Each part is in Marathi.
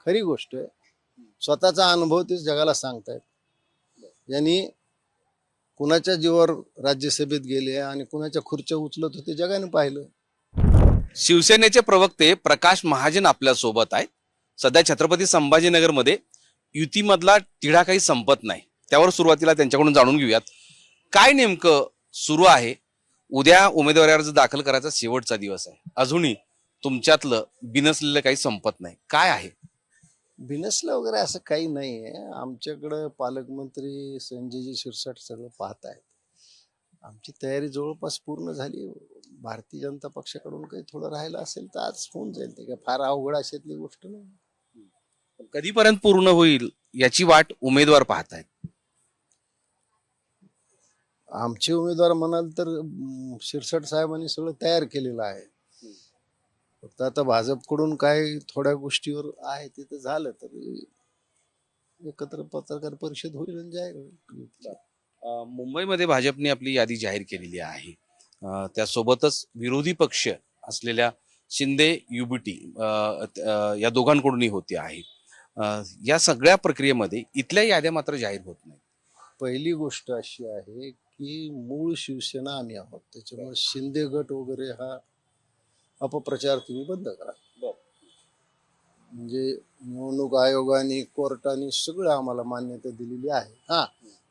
खरी गोष्ट आहे. स्वतःचा अनुभव ते जगाला सांगतायत. यांनी कुणाच्या जीवावर राज्यसभेत गेले आणि कुणाच्या खुर्च्या उचलत होते जगाने पाहिलं. शिवसेनेचे प्रवक्ते प्रकाश महाजन आपल्या सोबत आहेत. सध्या छत्रपती संभाजीनगरमध्ये युतीमधला तिढा काही संपत नाही. त्यावर सुरुवातीला त्यांच्याकडून जाणून घेऊयात काय नेमकं सुरू आहे. उद्या उमेदवारी अर्ज दाखल करायचा शेवटचा दिवस आहे. अजूनही तुमच्यातलं बिनसलेलं काही संपत नाही. काय आहे? बिनसलं वगैरे असं काही नाही आहे. आमच्याकडं पालकमंत्री संजयजी शिरसाट सगळं पाहत आहेत. आमची तयारी जवळपास पूर्ण झाली. भारतीय जनता पक्षाकडून काही थोडं राहिलं असेल तर आज होऊन जाईल. ते काय फार अवघड अशातली गोष्ट नाही. कधीपर्यंत पूर्ण होईल याची वाट उमेदवार पाहतायत. आमचे उमेदवार म्हणाल तर शिरसाट साहेबांनी सगळं तयार केलेलं आहे. फक्त आता भाजपकडून काय थोड्या गोष्टीवर आहे तिथं झालं तर एकत्र पत्रकार परिषद होईल आणि जाहीर होईल. मुंबईमध्ये भाजपने आपली यादी जाहीर केलेली आहे. त्यासोबतच विरोधी पक्ष असलेल्या शिंदे युबीटी या दोघांकडूनही होती आहे. या सगळ्या प्रक्रियेमध्ये इथल्या याद्या मात्र जाहीर होत नाही. पहिली गोष्ट अशी आहे की मूळ शिवसेना आम्ही आहोत. त्याच्यामुळे शिंदे गट वगैरे हा अपप्रचार तुम्ही बंद करा. म्हणजे निवडणूक आयोगाने कोर्टाने सगळं आम्हाला मान्यता दिलेली आहे. हा,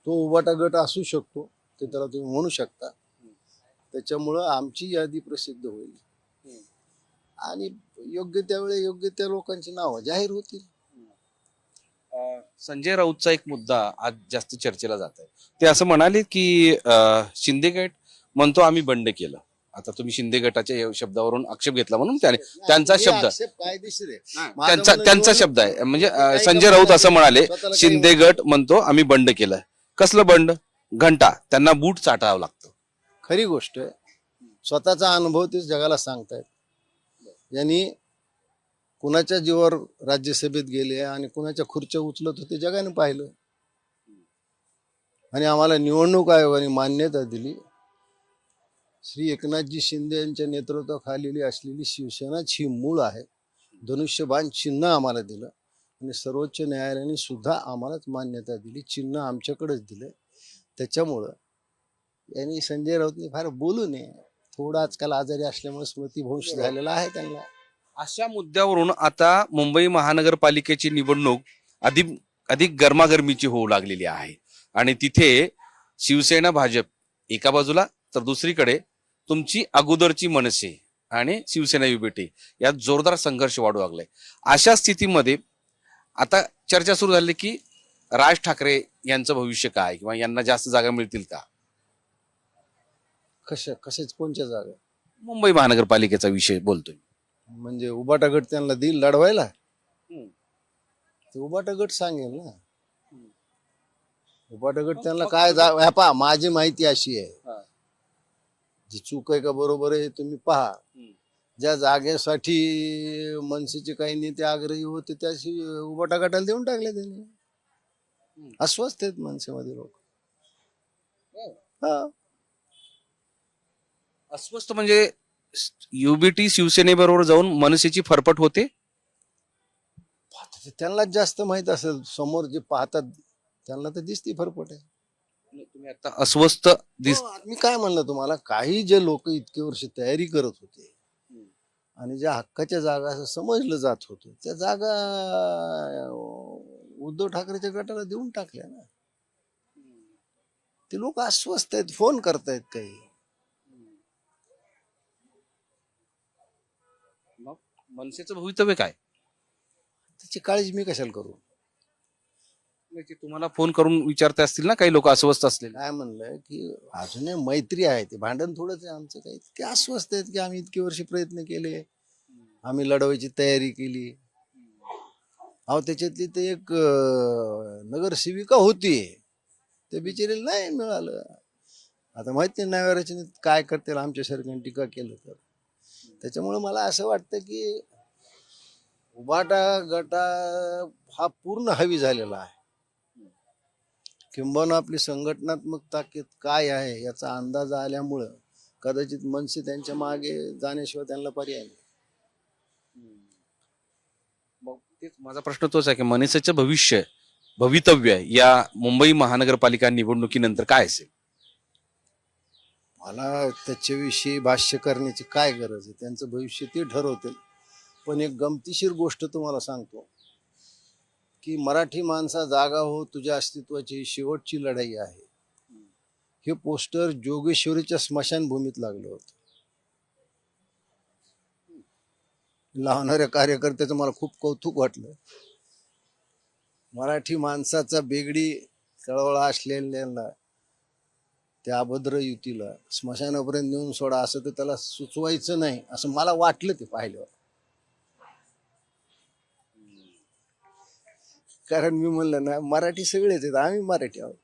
तो उबाटा गट असू शकतो, ते त्याला तुम्ही म्हणू शकता. त्याच्यामुळं आमची यादी प्रसिद्ध होईल आणि योग्य त्यावेळी योग्य त्या लोकांची नावं जाहीर होतील. संजय राऊतचा एक मुद्दा आज जास्त चर्चेला जात आहे. ते असं म्हणाले की शिंदे गट म्हणतो आम्ही बंड केलं. आता तुम्ही शिंदे गटाच्या या शब्दावरून आक्षेप घेतला म्हणून त्यांचा शब्द कायदेशीर आहे. त्यांचा शब्द आहे. म्हणजे संजय राऊत असं म्हणाले शिंदे गट म्हणतो आम्ही बंड केलं. कसलं बंड? घंटा त्यांना बूट चाटावं लागतं. खरी गोष्ट आहे. स्वतःचा अनुभव ते जगाला सांगतायत. यांनी कुणाच्या जीवावर राज्यसभेत गेले आणि कुणाच्या खुर्च्या उचलत होते जगाने पाहिलं. आणि आम्हाला निवडणूक आयोगाने मान्यता दिली. श्री एकनाथजी शिंदे यांच्या नेतृत्वाखाली असलेली शिवसेनाच ही मूळ आहे. धनुष्यबाण चिन्ह आम्हाला दिलं आणि सर्वोच्च न्यायालयाने सुद्धा आम्हालाच मान्यता दिली. चिन्ह आमच्याकडेच दिलं. त्याच्यामुळं यांनी संजय राऊतने फार बोलू नये. थोडं आजकाल आजारी असल्यामुळे स्मृतिभ्रंश झालेला आहे त्यांना. अशा मुद्द्यावरून आता मुंबई महानगरपालिकेची निवडणूक अधिक गरमागरमीची होऊ लागलेली आहे. आणि तिथे शिवसेना भाजप एका बाजूला तर दुसरीकडे तुमची अगोदरची मनसे आणि शिवसेना युबीटी यात जोरदार संघर्ष वाढू लागलाय. अशा स्थितीमध्ये आता चर्चा सुरू झाली की राज ठाकरे यांचं भविष्य काय किंवा यांना जास्त जागा मिळतील का? कशाच कोणत्या जागा? मुंबई महानगरपालिकेचा विषय बोलतोय. म्हणजे उबाटा गट त्यांना देईल लढवायला? ते उबाटा गट सांगेल ना. उबाटा गट त्यांना काय पहा, माझी माहिती अशी आहे, जी चूक आहे का बरोबर आहे तुम्ही पहा. ज्या जागेसाठी मनसेचे काही नेते आग्रही होते त्याशी उबाटा गटाला देऊन टाकले त्यांनी. अस्वस्थ आहेत मनसेमध्ये लोक. हा, अस्वस्थ म्हणजे युबीटी शिवसेनेबरोबर जाऊन मनसेची फरफट होते. त्यांनाच जास्त माहित असेल. समोर जे पाहतात त्यांना तर दिसती फरफट आहे. तुम्ही आता अस्वस्थ मी काय म्हणलं तुम्हाला, काही जे लोक इतके वर्ष तयारी करत होते आणि ज्या हक्काच्या जागा असं समजलं जात होतं त्या जागा उद्धव ठाकरेच्या गटाला देऊन टाकल्या ना. ते लोक अस्वस्थ आहेत, फोन करतायत काही. मनसेचं भवितव्य काय? त्याची काळजी मी कशाला करू? तुम्हाला फोन करून विचारता असतील ना काही लोक अस्वस्थ असलेले. काय म्हणलंय की अजूनही मैत्री आहे, ते भांडण थोडंच आहे आमचं. काही इतके अस्वस्थ आहेत की आम्ही इतके वर्ष प्रयत्न केले, आम्ही लढवायची तयारी केली. अहो त्याच्यातली ते एक नगरसेविका होती, ते बिचारीला नाही मिळालं. आता माहिती नाही नव्या रचनेत काय करतील आमच्यासारख्याने टीका केलं तर. त्याच्यामुळे मला असं वाटतं की उबाटा गटा हा पूर्ण हवी झालेला आहे. किंबहुना आपली संघटनात्मक ताकद काय आहे याचा अंदाज आल्यामुळं कदाचित मनसे त्यांच्या मागे जाण्याशिवाय त्यांना पर्याय नाही. तेच माझा प्रश्न तोच आहे की मनसेचं भवितव्य या मुंबई महानगरपालिका निवडणुकीनंतर काय असेल? मला त्याच्याविषयी भाष्य करण्याची काय गरज आहे, त्यांचं भविष्य ते ठरवतील. पण एक गमतीशीर गोष्ट तुम्हाला सांगतो की मराठी माणसा जागा हो, तुझ्या अस्तित्वाची ही शेवटची लढाई आहे, हे पोस्टर जोगेश्वरीच्या स्मशानभूमीत लागलं होतं. लावणाऱ्या कार्यकर्त्याचं मला खूप कौतुक वाटलं. मराठी माणसाचा बेगडी कळवळा असलेल्या त्या अभद्र युतीला स्मशानापर्यंत नेऊन सोडा असं तर त्याला सुचवायचं नाही, असं मला वाटलं ते पाहिल्यावर. कारण मी म्हणलं ना, मराठी सगळेच आहेत, आम्ही मराठी आहोत.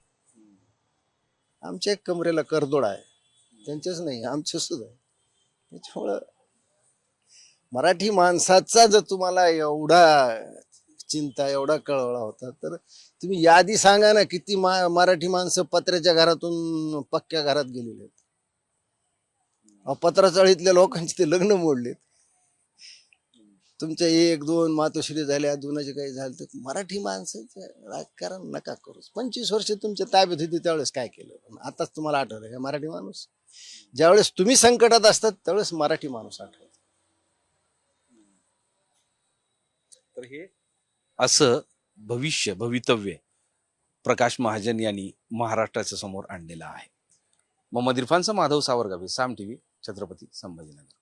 आमच्या एक कमरेला करदोड आहे, त्यांच्याच नाही, आमचं सुद्धा आहे. त्याच्यामुळं मराठी माणसाचा जर तुम्हाला एवढा चिंता, एवढा कळवळा होता, तर तुम्ही यादी सांगा ना, किती मराठी माणसं पत्र्याच्या घरातून पक्क्या घरात गेलेले आहेत. पत्रा चाळीतल्या लोकांचे ते लग्न मोडलेत. तुमच्या 1-2 मातोश्री झाल्या, दोनाचे काही झालं, तर मराठी माणसाचं राजकारण नका करू. 25 वर्ष तुमच्या ताब्यात होती त्यावेळेस काय केलं? आताच तुम्हाला आठवलं का मराठी माणूस? ज्यावेळेस तुम्ही संकटात असतात त्यावेळेस मराठी माणूस आठवतो. तर हे असं भवितव्य प्रकाश महाजन यांनी महाराष्ट्राच्या समोर आणलेलं आहे. मोहम्मद इरफानचा माधव सावरगावी, साम टीव्ही, छत्रपती संभाजीनगर.